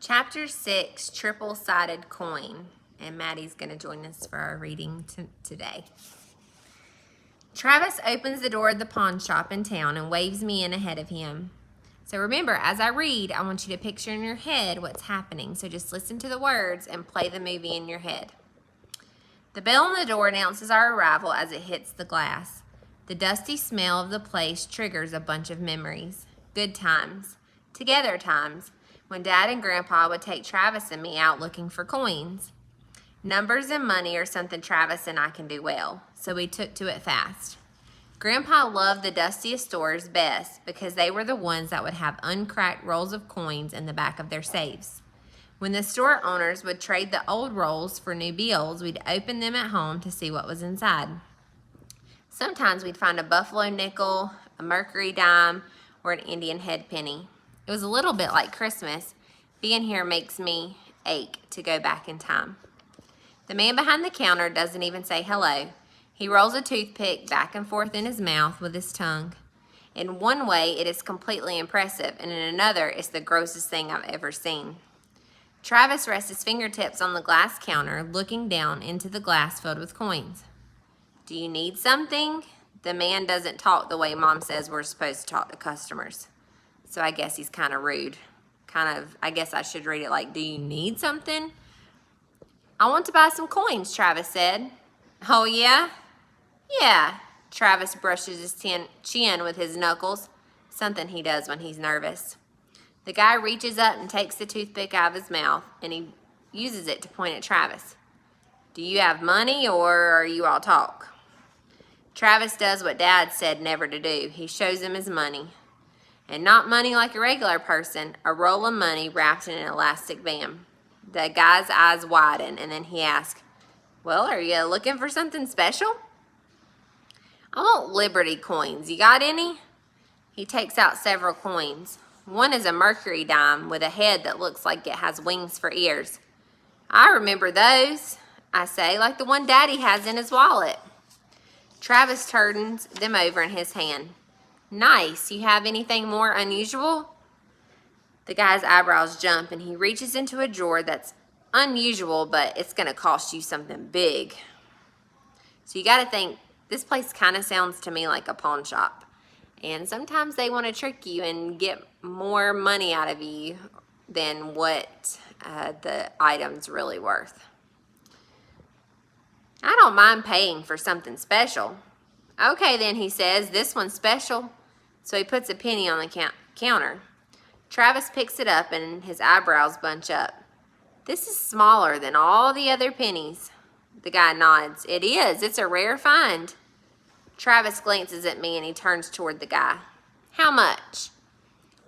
Chapter 6, Triple-Sided Coin. And Maddie's going to join us for our reading today. Travis opens the door of the pawn shop in town and waves me in ahead of him. So remember, as I read, I want you to picture in your head what's happening. So just listen to the words and play the movie in your head. The bell on the door announces our arrival as it hits the glass. The dusty smell of the place triggers a bunch of memories. Good times. Together times. When Dad and Grandpa would take Travis and me out looking for coins. Numbers and money are something Travis and I can do well, so we took to it fast. Grandpa loved the dustiest stores best because they were the ones that would have uncracked rolls of coins in the back of their safes. When the store owners would trade the old rolls for new bills, we'd open them at home to see what was inside. Sometimes we'd find a buffalo nickel, a mercury dime, or an Indian head penny. It was a little bit like Christmas. Being here makes me ache to go back in time. The man behind the counter doesn't even say hello. He rolls a toothpick back and forth in his mouth with his tongue. In one way, it is completely impressive, and in another, it's the grossest thing I've ever seen. Travis rests his fingertips on the glass counter, looking down into the glass filled with coins. Do you need something? The man doesn't talk the way Mom says we're supposed to talk to customers. So I guess he's kind of rude. I guess I should read it like, do you need something? I want to buy some coins, Travis said. Oh, yeah? Yeah. Travis brushes his chin with his knuckles, something he does when he's nervous. The guy reaches up and takes the toothpick out of his mouth, and he uses it to point at Travis. Do you have money, or are you all talk? Travis does what Dad said never to do. He shows him his money. And not money like a regular person, a roll of money wrapped in an elastic band. The guy's eyes widen, and then he asks, well, are you looking for something special? I want Liberty coins. You got any? He takes out several coins. One is a mercury dime with a head that looks like it has wings for ears. I remember those, I say, like the one Daddy has in his wallet. Travis turns them over in his hand. Nice. You have anything more unusual? The guy's eyebrows jump and he reaches into a drawer that's unusual, but it's going to cost you something big. So you got to think, this place kind of sounds to me like a pawn shop. And sometimes they want to trick you and get more money out of you than what the item's really worth. I don't mind paying for something special. Okay then, he says, this one's special. So he puts a penny on the counter. Travis picks it up and his eyebrows bunch up. This is smaller than all the other pennies. The guy nods. It is. It's a rare find. Travis glances at me and he turns toward the guy. How much?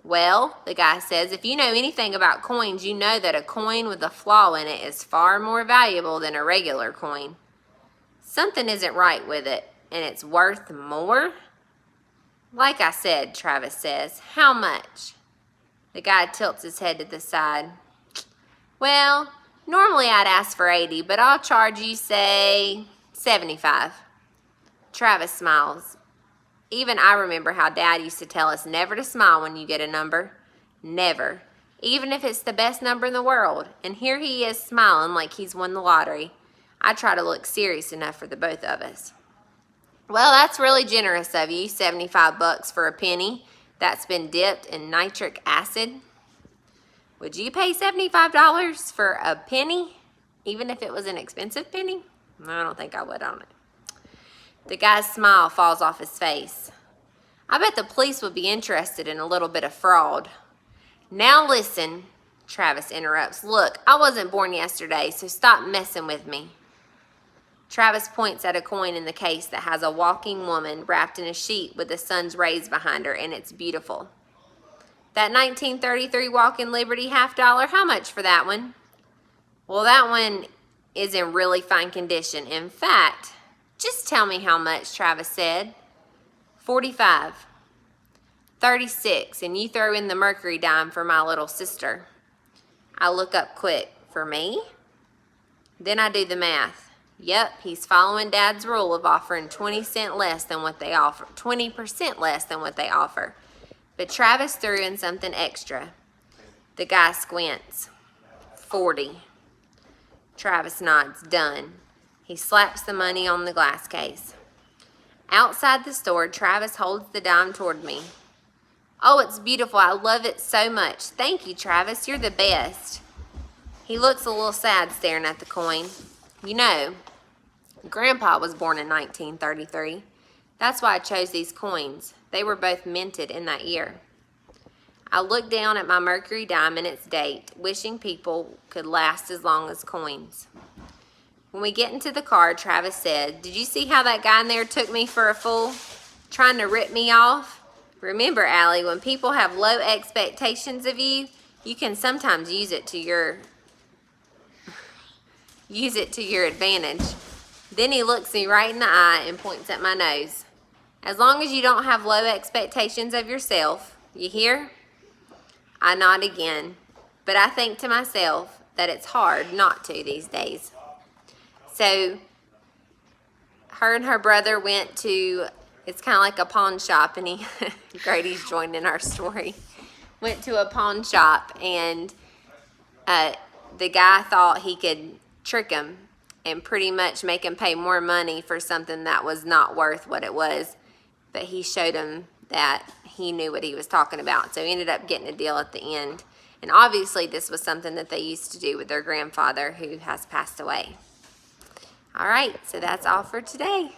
Well, the guy says, if you know anything about coins, you know that a coin with a flaw in it is far more valuable than a regular coin. Something isn't right with it, and it's worth more? Like I said, Travis says. How much? The guy tilts his head to the side. Well, normally I'd ask for 80, but I'll charge you, say, 75. Travis smiles. Even I remember how Dad used to tell us never to smile when you get a number. Never. Even if it's the best number in the world. And here he is smiling like he's won the lottery. I try to look serious enough for the both of us. Well, that's really generous of you, $75 for a penny that's been dipped in nitric acid. Would you pay $75 for a penny, even if it was an expensive penny? I don't think I would on it. The guy's smile falls off his face. I bet the police would be interested in a little bit of fraud. Now listen, Travis interrupts. Look, I wasn't born yesterday, so stop messing with me. Travis points at a coin in the case that has a walking woman wrapped in a sheet with the sun's rays behind her, and it's beautiful. That 1933 Walking Liberty $50, how much for that one? Well, that one is in really fine condition. In fact, just tell me how much, Travis said. 45. 36, and you throw in the mercury dime for my little sister. I look up quick. For me? Then I do the math. Yep, he's following Dad's rule of offering 20% less than what they offer. But Travis threw in something extra. The guy squints. $40. Travis nods, done. He slaps the money on the glass case. Outside the store, Travis holds the dime toward me. Oh, it's beautiful. I love it so much. Thank you, Travis. You're the best. He looks a little sad staring at the coin. You know, Grandpa was born in 1933. That's why I chose these coins. They were both minted in that year. I looked down at my Mercury dime and its date, wishing people could last as long as coins. When we get into the car, Travis said, "Did you see how that guy in there took me for a fool? Trying to rip me off?" Remember, Allie, when people have low expectations of you, you can sometimes use it to your advantage. Then he looks me right in the eye and points at my nose. As long as you don't have low expectations of yourself, you hear? I nod again, but I think to myself that it's hard not to these days. So her and her brother went to, it's kind of like a pawn shop, and Grady's joined in our story. Went to a pawn shop, and the guy thought he could trick him and pretty much make him pay more money for something that was not worth what it was. But he showed him that he knew what he was talking about. So he ended up getting a deal at the end. And obviously this was something that they used to do with their grandfather, who has passed away. All right, so that's all for today.